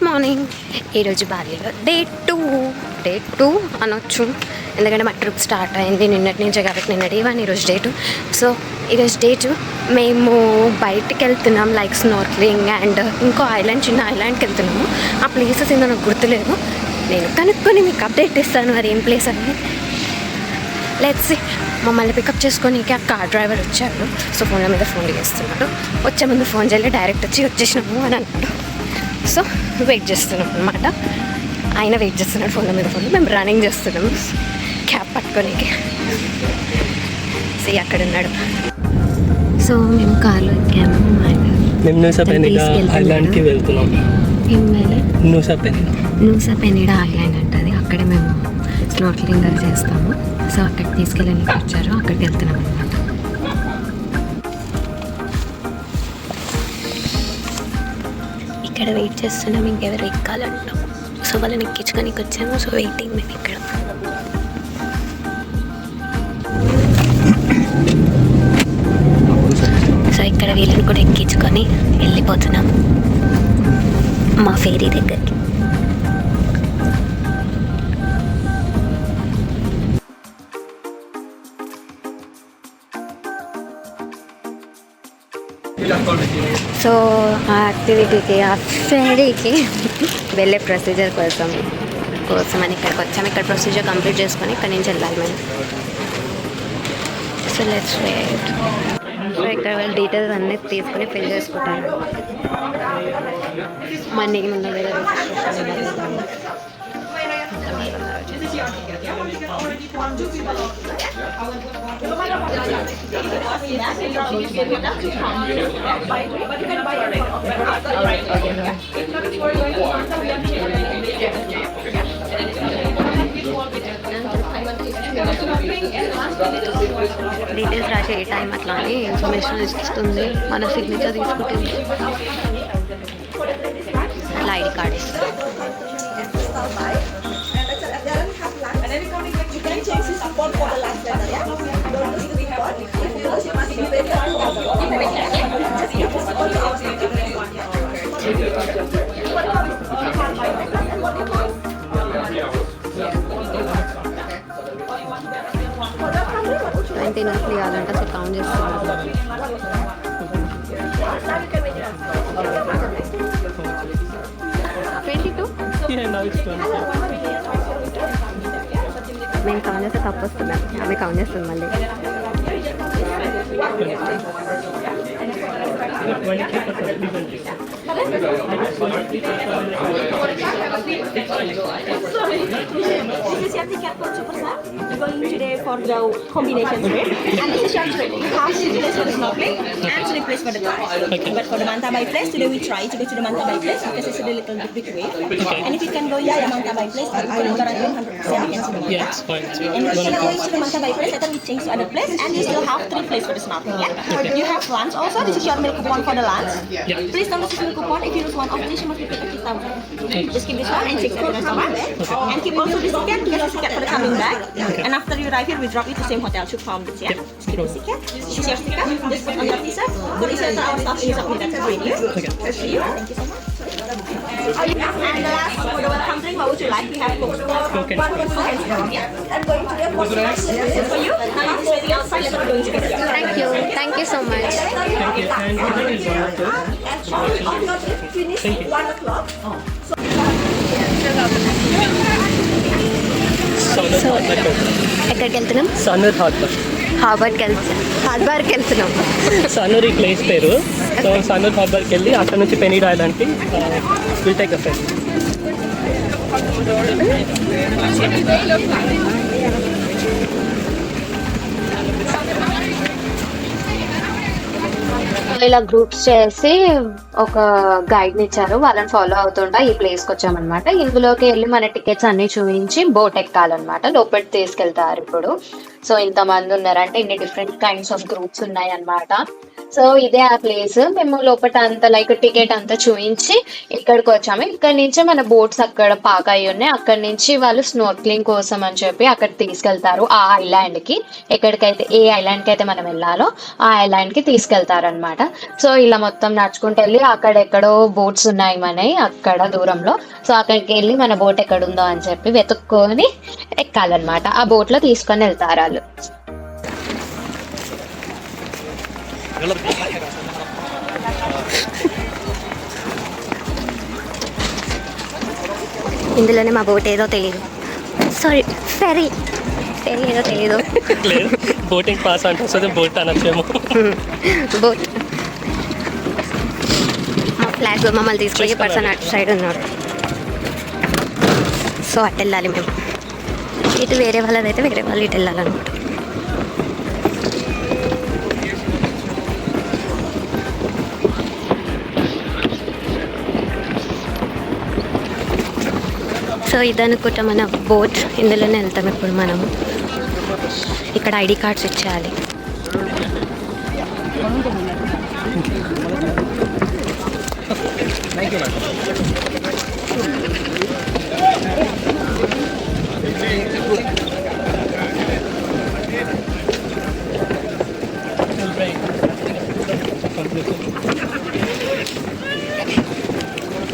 Morning. ఈరోజు బాలీలో day two అనొచ్చు, ఎందుకంటే మా ట్రిప్ స్టార్ట్ అయింది నిన్నటి నుంచే కాబట్టి నిన్న డే 1, ఈరోజు డే 2. సో ఈరోజు డే 2 మేము బయటికి వెళ్తున్నాం, లైక్ స్నార్క్లింగ్ అండ్ ఇంకో ఐలాండ్, చిన్న ఐలాండ్కి వెళ్తున్నాము. ఆ ప్లేసెస్ ఏందో నాకు గుర్తులేదు, నేను కనుక్కొని మీకు అప్డేట్ ఇస్తాను అది ఏం ప్లేస్ అని. Let's see. మమ్మల్ని పికప్ చేసుకొని ఆ కార్ డ్రైవర్ వచ్చాడు. సో ఫోన్ల మీద ఫోన్ చేస్తున్నాడు. వచ్చే ముందు ఫోన్ చేయలే, డైరెక్ట్ వచ్చేసినాము అని అన్నాడు. సో వెయిట్ చేస్తున్నాం అనమాట. ఆయన వెయిట్ చేస్తున్నాడు ఫోన్ల మీద ఫోన్, మేము రన్నింగ్ చేస్తున్నాము క్యాబ్ పట్టుకోనికి. సో అక్కడ ఉన్నాడు. సో మేము కార్లో ఎక్కాము. మేము ఐలాండ్కి వెళ్తున్నాం. నూసా పెనిడా ఐలాండ్ అంటది. అక్కడే మేము స్నార్క్లింగ్ చేస్తాము. సో అక్కడికి తీసుకెళ్ళడానికి వచ్చారు, అక్కడికి వెళ్తున్నాం అనమాట. ఇక్కడ వెయిట్ చేస్తున్నాం, ఇంకెవరు ఎక్కాలంటాం. సో వాళ్ళని ఎక్కించుకోనికి వచ్చాము. సో వెయిటింగ్ మేము ఇక్కడ. సో ఇక్కడ వీళ్ళని కూడా ఎక్కించుకొని వెళ్ళిపోతున్నాం మా ఫేరీ దగ్గరికి. సో ఆ యాక్టివిటీకి, ఆ ఫెరీకి వెళ్ళే ప్రొసీజర్ కోసం అని ఇక్కడికి వచ్చాము. ఇక్కడ ప్రొసీజర్ కంప్లీట్ చేసుకొని ఇక్కడి నుంచి వెళ్ళాలి మేము. So let's wait. సో ఇక్కడ వాళ్ళ డీటెయిల్స్ అన్నీ తీసుకుని ఫిల్ చేసుకుంటాను. మనకి ముందు వేరే డీటెయిల్స్ రాసే ఏ టైం అట్లా అని ఇన్ఫర్మేషన్ ఇస్తుంది. మన సిగ్నేచర్ తీసుకుంటుంది, అట్లా ఐడి కార్డ్ ఇస్తుంది. అంటే నాకు ఇవ్వాలంటే అసలు కౌంట్ చేస్తున్నాను. మేము కౌంట్ చేస్తే తప్పు వస్తుందా? ఆమె కౌంట్ చేస్తుంది మళ్ళీ. This is your ticket for Superstar. You're going today for the combination trip. And this is your trip. You have 3 place for the snorkeling and 3 place for the dive. Okay. But for the Manta Bay place, today we try to go to the Manta Bay place because it's a little bit big wave. Okay. And if you can go into the Manta Bay place, I will guarantee 100% you can see the Manta. Yeah, it's fine. And if you go to the Manta Bay place, then we change to other place and you still have 3 place for the snorkeling. Yeah. Okay. You have lunch also. This is your meal coupon for the lunch. Yeah. Please don't lose this meal coupon. If you lose one of these, you must be paid 50,000. Okay. Just keep this one and check the restaurant. Okay. And keep also this ticket because this ticket for the coming back. Okay. And after you arrive here, we drop you to same hotel, Chuk Farm Beach. Yeah. Just keep this ticket. This is your sticker. Just put on your t-shirt. Put it on our staff in your submit. That's great. Okay. See you. Thank you so much. And the last for the welcome drink, what would you like? We have Coke. Okay. One Coke and zero. Yeah. I'm going to get one for you. And I'm waiting outside. Let's go into the thank you so much. Thank you. And what is one of those? And on your trip, finish 1 o'clock. ఎక్కడికి వెళ్తున్నాం? సన్నూర్ harbour. హార్బర్కి వెళ్తున్నాం. సన్నూర్ ఈ place పేరు. So సన్నూర్ హార్బర్కి వెళ్ళి అక్కడ నుంచి Penida ఐలాండ్కి will take a friend. ఇలా గ్రూప్స్ చేసి ఒక గైడ్ ని ఇచ్చారు, వాళ్ళని ఫాలో అవుతుంటా ఈ ప్లేస్కి వచ్చామన్నమాట. ఇందులోకి వెళ్ళి మన టికెట్స్ అన్ని చూపించి బోట్ ఎక్కాలన్నమాట. లోపలికి తీసుకెళ్తారు ఇప్పుడు. సో ఇంతమంది ఉన్నారంటే ఇన్ని డిఫరెంట్ కైండ్స్ ఆఫ్ గ్రూప్స్ ఉన్నాయి అన్నమాట. సో ఇదే ఆ ప్లేస్. మేము లోపల అంతా లైక్ టికెట్ అంతా చూపించి ఇక్కడికి వచ్చాము. ఇక్కడ నుంచి మన బోట్స్ అక్కడ పాక్ అయ్యి ఉన్నాయి. అక్కడ నుంచి వాళ్ళు స్నోర్క్లింగ్ కోసం అని చెప్పి అక్కడ తీసుకెళ్తారు ఆ ఐలాండ్ కి. ఎక్కడికైతే ఏ ఐలాండ్ కి అయితే మనం వెళ్ళాలో ఆ ఐలాండ్ కి తీసుకెళ్తారు అనమాట. సో ఇలా మొత్తం నడుచుకుంటూ వెళ్ళి అక్కడెక్కడో బోట్స్ ఉన్నాయి మనవి అక్కడ దూరంలో. సో అక్కడికి వెళ్ళి మన బోట్ ఎక్కడుందో అని చెప్పి వెతుక్కొని ఎక్కాలన్నమాట. ఆ బోట్లో తీసుకొని వెళ్తారు వాళ్ళు. ఇందులోనే మా బోట్ ఏదో తెలియదు, సారీ ఫెరీ ఏదో తెలియదు. లేదు, బోటింగ్ పాస్ అంటే వస్తుంది, బోట్ అనొచ్చేమో. బోట్ మా ఫ్లాగ్ మమ్మల్ని తీసుకెళ్ళి పర్సన్ అటు సైడ్ ఉన్నాడు. సో అటు వెళ్ళాలి మేము. ఇటు వేరే వాళ్ళదైతే వేరే వాళ్ళు ఇటు వెళ్ళాలన్నమాట. సో ఇదనుకుంటా మన బోట్, ఇందులోనే వెళ్తాం ఇప్పుడు మనము. ఇక్కడ ఐడి కార్డ్స్ ఇచ్చేయాలి.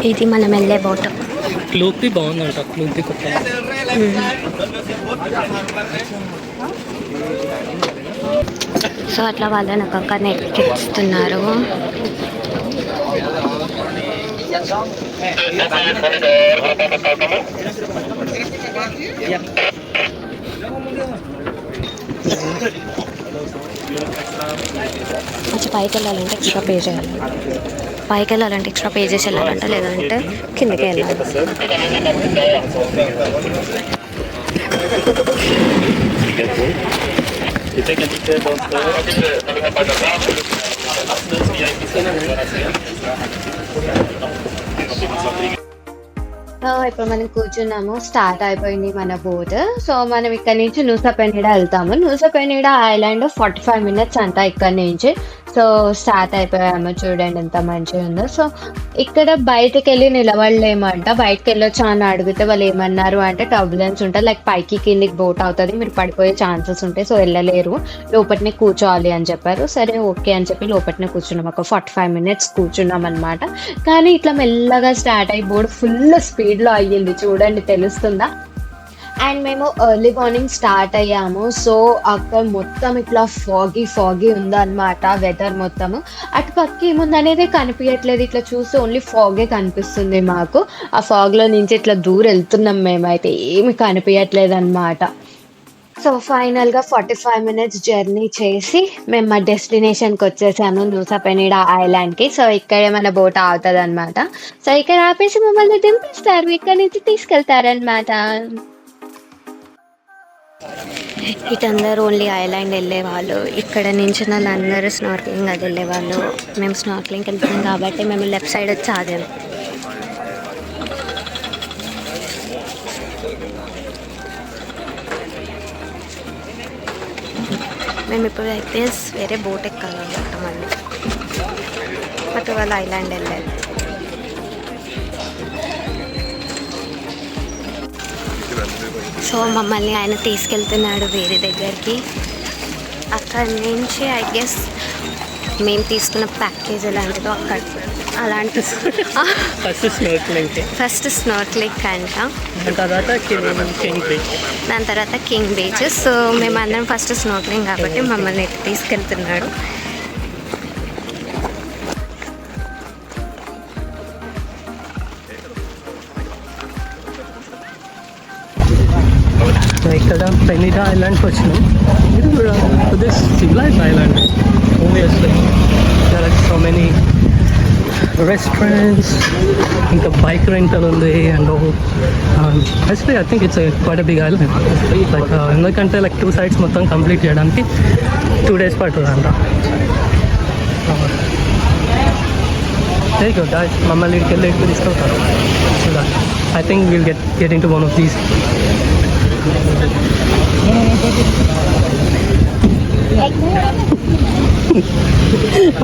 ఇది మనం వెళ్ళే బోట్. క్లూక్ది బాగుందంట, క్లూక్ది కొత్త. సో అట్లా వాళ్ళని ఒక్కొక్క నెక్కిస్తున్నారు. కొంచెం పైకి వెళ్ళాలంటే ఎక్స్ట్రా పే చేయాలి. పైకి వెళ్ళాలంటే ఎక్స్ట్రా పే చేసి వెళ్ళాలంట, లేదంటే కిందకి వెళ్ళాలి. సో ఇప్పుడు మనం కూర్చున్నాము, స్టార్ట్ అయిపోయింది మన బోట్. సో మనం ఇక్కడ నుంచి నూసా పెనిడా వెళ్తాము. నూసా పెనిడా ఐలాండ్ 45 minutes అంట ఇక్కడ నుంచి. సో స్టార్ట్ అయిపోయాము, చూడండి ఎంత మంచిగా ఉందో. సో ఇక్కడ బయటకు వెళ్ళి నిలబడలేమంట. బయటకు వెళ్ళొచ్చు అని అడిగితే వాళ్ళు ఏమన్నారు అంటే టర్బులెన్స్ ఉంటుంది, లైక్ పైకి కిందికి బోట్ అవుతుంది, మీరు పడిపోయే ఛాన్సెస్ ఉంటాయి, సో వెళ్ళలేరు, లోపలనే కూర్చోవాలి అని చెప్పారు. సరే ఓకే అని చెప్పి లోపలనే కూర్చున్నాం. ఒక 45 minutes కూర్చున్నాం అనమాట. కానీ ఇట్లా మెల్లగా స్టార్ట్ అయ్యి బోట్ ఫుల్ స్పీడ్లో అయ్యింది, చూడండి తెలుస్తుందా. అండ్ మేము ఎర్లీ మార్నింగ్ స్టార్ట్ అయ్యాము. సో అక్కడ మొత్తం ఇట్లా ఫాగీ ఉందన్నమాట వెదర్ మొత్తము. అటు పక్క ఏముందనేది కనిపించట్లేదు, ఇట్లా చూస్తే ఓన్లీ ఫాగే కనిపిస్తుంది మాకు. ఆ ఫాగ్లో నుంచి ఇట్లా దూరం వెళ్తున్నాం మేమైతే, ఏమి కనిపించట్లేదు అనమాట. సో ఫైనల్గా 45 minutes జర్నీ చేసి మేము మా డెస్టినేషన్కి వచ్చేసాము, నూసా పెనిడా ఐలాండ్కి. సో ఇక్కడే మన బోట్ ఆగుతుంది అనమాట. సో ఇక్కడ ఆపేసి మమ్మల్ని దింపిస్తారు, ఇక్కడ నుంచి తీసుకెళ్తారనమాట. ఇటందరూ ఓన్లీ ఐలాండ్ వెళ్ళేవాళ్ళు, ఇక్కడ నుంచి వాళ్ళందరూ స్నార్క్లింగ్ అది వెళ్ళేవాళ్ళు. మేము స్నార్క్లింగ్కి వెళ్తున్నాం కాబట్టి మేము లెఫ్ట్ సైడ్ వచ్చి ఆగాము. మేము ఇప్పుడు అయితే వేరే బోట్ ఎక్కాలన్నమాట, మళ్ళీ అటు వాళ్ళ ఐలాండ్ వెళ్ళాలి. సో మమ్మల్ని ఆయన తీసుకెళ్తున్నాడు వేరే దగ్గరికి. అక్కడి నుంచి ఐ గెస్ మేము తీసుకున్న ప్యాకేజ్ ఎలాంటిదో అక్కడ అలాంటి ఫస్ట్ స్నార్క్లింగ్ అంట, దాని తర్వాత కింగ్ బీచ్. సో మేమందరం ఫస్ట్ స్నార్క్లింగ్ కాబట్టి మమ్మల్ని తీసుకెళ్తున్నాడు. ఇక్కడ పెనిడా ఐలాండ్కి వచ్చినాం. ఇది కూడా civilize island. Obviously, there are so many restaurants, ఇంకా బైక్ రెంటల్ ఉంది and actually I think it's quite a big island. Like ఎందుకంటే లైక్ 2 sides మొత్తం కంప్లీట్ చేయడానికి 2 days పడుతుందంట. There you go guys, మమ్మల్ని ఇక్కడికి వెళ్ళి ఎక్కువ తీసుకెళ్తారు. I think will get into one of these.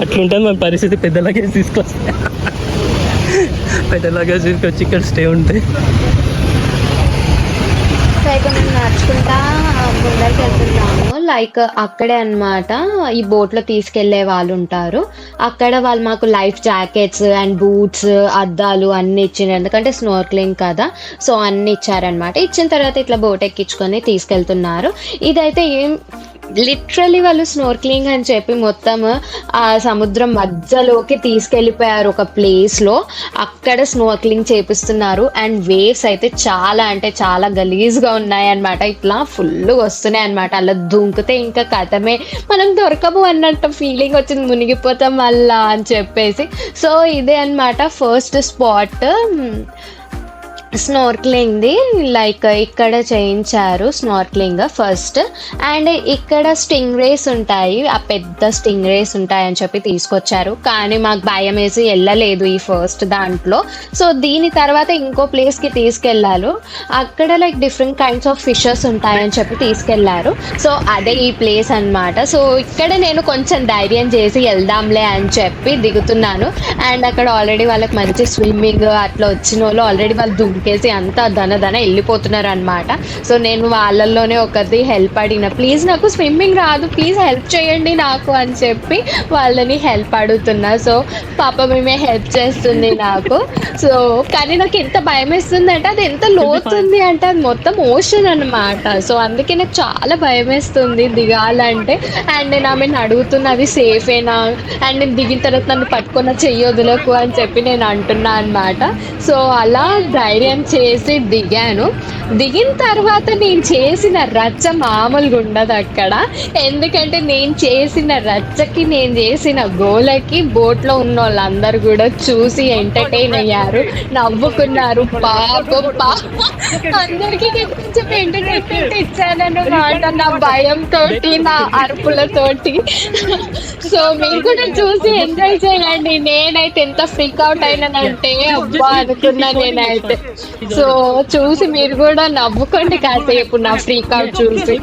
అట్లుంటుంది మన పరిస్థితి. పెద్ద లగేజ్ తీసుకొస్తే తీసుకొచ్చి ఇక్కడ స్టే ఉంటే. సో ఇప్పుడు మేము నడుచుకుంటా ముందరికి వెళ్తున్నాము. లైక్ అక్కడే అన్నమాట ఈ బోట్లో తీసుకెళ్లే వాళ్ళు ఉంటారు. అక్కడ వాళ్ళు మాకు లైఫ్ జాకెట్స్ అండ్ బూట్స్, అద్దాలు అన్ని ఇచ్చిండ్రు. ఎందుకంటే స్నోర్క్లింగ్ కదా, సో అన్ని ఇచ్చారనమాట. ఇచ్చిన తర్వాత ఇట్లా బోట్ ఎక్కించుకొని తీసుకెళ్తున్నారు. ఇదైతే ఏం లిటరలీ వాళ్ళు స్నోర్క్లింగ్ అని చెప్పి మొత్తం ఆ సముద్రం మధ్యలోకి తీసుకెళ్ళిపోయారు ఒక ప్లేస్లో. అక్కడ స్నోర్క్లింగ్ చేపిస్తున్నారు. అండ్ వేవ్స్ అయితే చాలా అంటే చాలా గలీజ్గా ఉన్నాయన్నమాట. ఇట్లా ఫుల్ వస్తున్నాయి అనమాట. అలా దుంకితే ఇంకా కథమే, మనం దొరకము అన్నట్టు ఫీలింగ్ వచ్చింది, మునిగిపోతాం మళ్ళా అని చెప్పేసి. సో ఇదే అనమాట ఫస్ట్ స్పాట్ స్నోర్క్లింగ్ది. లైక్ ఇక్కడ చేయించారు స్నోర్క్లింగ్ ఫస్ట్. అండ్ ఇక్కడ స్టింగ్ రేస్ ఉంటాయి, ఆ పెద్ద స్టింగ్ రేస్ ఉంటాయి అని చెప్పి తీసుకొచ్చారు. కానీ మాకు భయం వేసి వెళ్ళలేదు ఈ ఫస్ట్ దాంట్లో. సో దీని తర్వాత ఇంకో ప్లేస్కి తీసుకెళ్ళారు. అక్కడ like different kinds of fishes ఉంటాయని చెప్పి తీసుకెళ్లారు. సో అదే ఈ ప్లేస్ అనమాట. సో ఇక్కడ నేను కొంచెం ధైర్యం చేసి వెళ్దాంలే అని చెప్పి దిగుతున్నాను. అండ్ అక్కడ ఆల్రెడీ వాళ్ళకి మంచి స్విమ్మింగ్ అట్లా వచ్చిన వాళ్ళు ఆల్రెడీ వాళ్ళు దుంకేసి అంతా ధన వెళ్ళిపోతున్నారు అనమాట. సో నేను వాళ్ళల్లోనే ఒకరిది హెల్ప్ అడిగిన, ప్లీజ్ నాకు స్విమ్మింగ్ రాదు, ప్లీజ్ హెల్ప్ చేయండి నాకు అని చెప్పి వాళ్ళని హెల్ప్ అడుగుతున్నా. సో పాప మేమే హెల్ప్ చేస్తుంది నాకు. సో కానీ నాకు ఎంత భయం వేస్తుంది అంటే అది ఎంత లోతుంది అంటే అది మొత్తం ఓషన్ అనమాట. సో అందుకే నాకు చాలా భయం వేస్తుంది దిగాలంటే. అండ్ నేను ఆమెను అడుగుతున్నా అది సేఫేనా, అండ్ నేను దిగిన తర్వాత నన్ను పట్టుకున్న చెయ్యొదులకు అని చెప్పి నేను అంటున్నా అనమాట. సో అలా ధైర్యం చేసి దిగాను. దిగిన తర్వాత నేను చేసిన రచ్చ మామూలుగా ఉండదు అక్కడ. ఎందుకంటే నేను చేసిన రచ్చకి, నేను చేసిన గోలకి బోట్లో ఉన్న వాళ్ళందరూ కూడా చూసి ఎంటర్టైన్ అయ్యారు, నవ్వుకున్నారు. అందరికీ కొంచెం ఎంటర్టైన్మెంట్ ఇచ్చానన్నమాట నా భయంతో, నా అరుపులతోటి. సో మీరు కూడా చూసి ఎంజాయ్ చేయండి. నేనైతే ఎంత ఫ్రీక్ అవుట్ అయినానంటే అబ్బా అనుకున్నా నేనైతే. సో చూసి మీరు కూడా నవ్వుకోండి కాసేపు నా ఫ్రీక్ అవుట్ చూసి.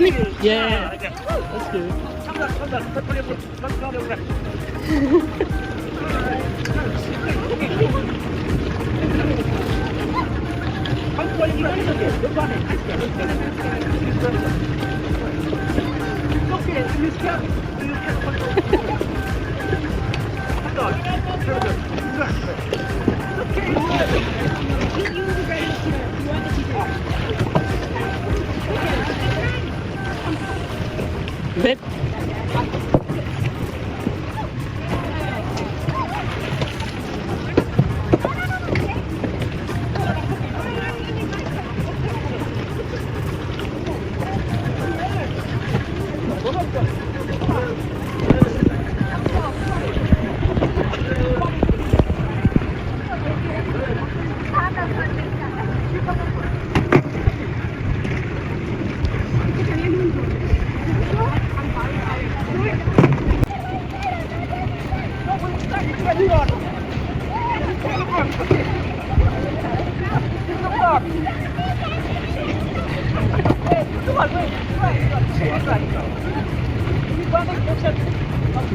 Babe.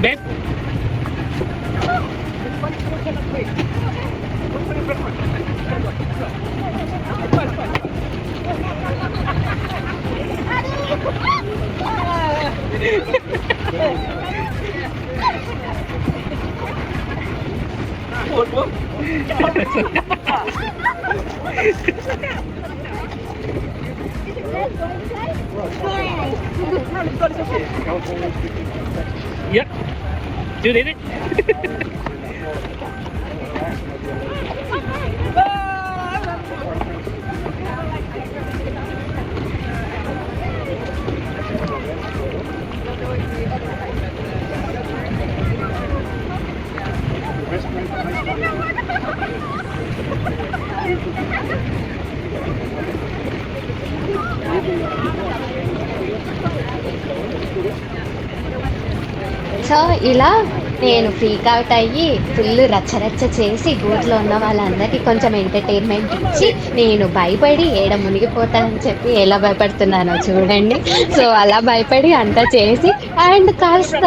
Babe. Yep. You did it. So ఇలా నేను ఫ్రీక్ అవుట్ అయ్యి ఫుల్ రచ్చరచ్చ చేసి గూట్లో ఉన్న వాళ్ళందరికీ కొంచెం ఎంటర్టైన్మెంట్ ఇచ్చి నేను భయపడి ఏడ మునిగిపోతానని చెప్పి ఎలా భయపడుతున్నానో చూడండి. సో అలా భయపడి అంతా చేసి అండ్ కాస్త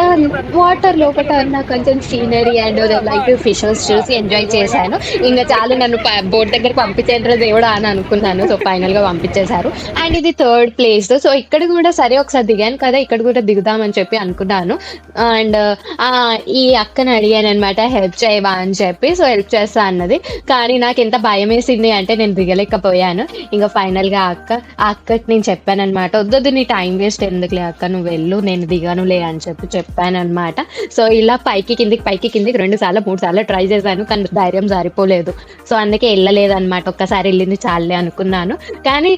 వాటర్ లోపల ఉన్న కొంచెం సీనరీ అండ్ లైక్ ఫిషెస్ చూసి ఎంజాయ్ చేశాను. ఇంకా చాలు నన్ను బోట్ దగ్గర పంపించేంద్ర దేవుడా అని అనుకున్నాను. సో ఫైనల్గా పంపించేశారు. అండ్ ఇది థర్డ్ ప్లేస్. సో ఇక్కడ కూడా సరే ఒకసారి దిగాను కదా, ఇక్కడ కూడా దిగుదామని చెప్పి అనుకున్నాను. అండ్ ఈ అక్కని అడిగాను అనమాట హెల్ప్ చేయవా అని చెప్పి. సో హెల్ప్ చేస్తా అన్నది. కానీ నాకు ఎంత భయం వేసింది అంటే నేను దిగలేకపోయాను. ఇంకా ఫైనల్గా ఆ అక్కకి నేను చెప్పాను అనమాట, వద్దొద్దు నీ టైం వేస్ట్ ఎందుకులే అక్క, నువ్వు వెళ్ళు నేను దిగానులే అని చెప్పాను అనమాట. సో ఇలా పైకి కిందికి 2 సార్లు 3 సార్లు ట్రై చేశాను, కానీ ధైర్యం సరిపోలేదు. సో అందుకే వెళ్ళలేదు అనమాట. ఒక్కసారి వెళ్ళింది చాలే అనుకున్నాను. కానీ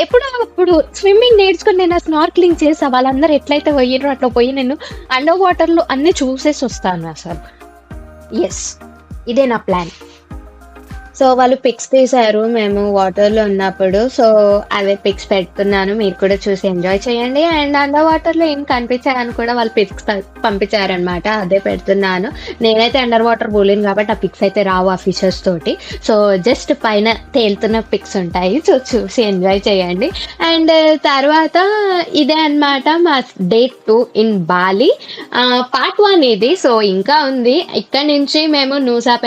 ఎప్పుడో అప్పుడు స్విమ్మింగ్ నేర్చుకుని నేను స్నార్క్లింగ్ చేసా. వాళ్ళందరూ ఎట్లయితే పోయినో అట్లా పోయి నేను అండర్ వాటర్లో అన్నీ చూసేసి వస్తాను అసలు. ఎస్, ఇదే నా ప్లాన్. సో వాళ్ళు పిక్స్ తీశారు మేము వాటర్లో ఉన్నప్పుడు. సో అవే పిక్స్ పెడుతున్నాను, మీరు కూడా చూసి ఎంజాయ్ చేయండి. అండ్ అండర్ వాటర్లో ఏం కనిపించాయని కూడా వాళ్ళు పిక్స్ పంపించారనమాట, అదే పెడుతున్నాను. నేనైతే అండర్ వాటర్ పోలేను కాబట్టి ఆ పిక్స్ అయితే రావు ఆ ఫిషెస్ తోటి. సో జస్ట్ పైన తేలుతున్న పిక్స్ ఉంటాయి, సో చూసి ఎంజాయ్ చేయండి. అండ్ తర్వాత ఇదే అనమాట మా డే 2 ఇన్ బాలి. పార్ట్ 1 ఇది. సో ఇంకా ఉంది. ఇక్కడ నుంచి మేము నూసా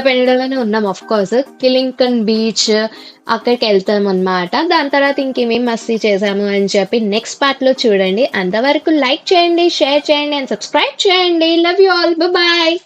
పెనిడాలోనే ఉన్నాం ఆఫ్ కోర్స్. కిలింకన్ బీచ్ అక్కడికి వెళ్తాం అనమాట. దాని తర్వాత ఇంకేమేం మస్తీ చేసాము అని చెప్పి నెక్స్ట్ పార్ట్ లో చూడండి. అంతవరకు లైక్ చేయండి, షేర్ చేయండి అండ్ సబ్స్క్రైబ్ చేయండి. Love you all, bye.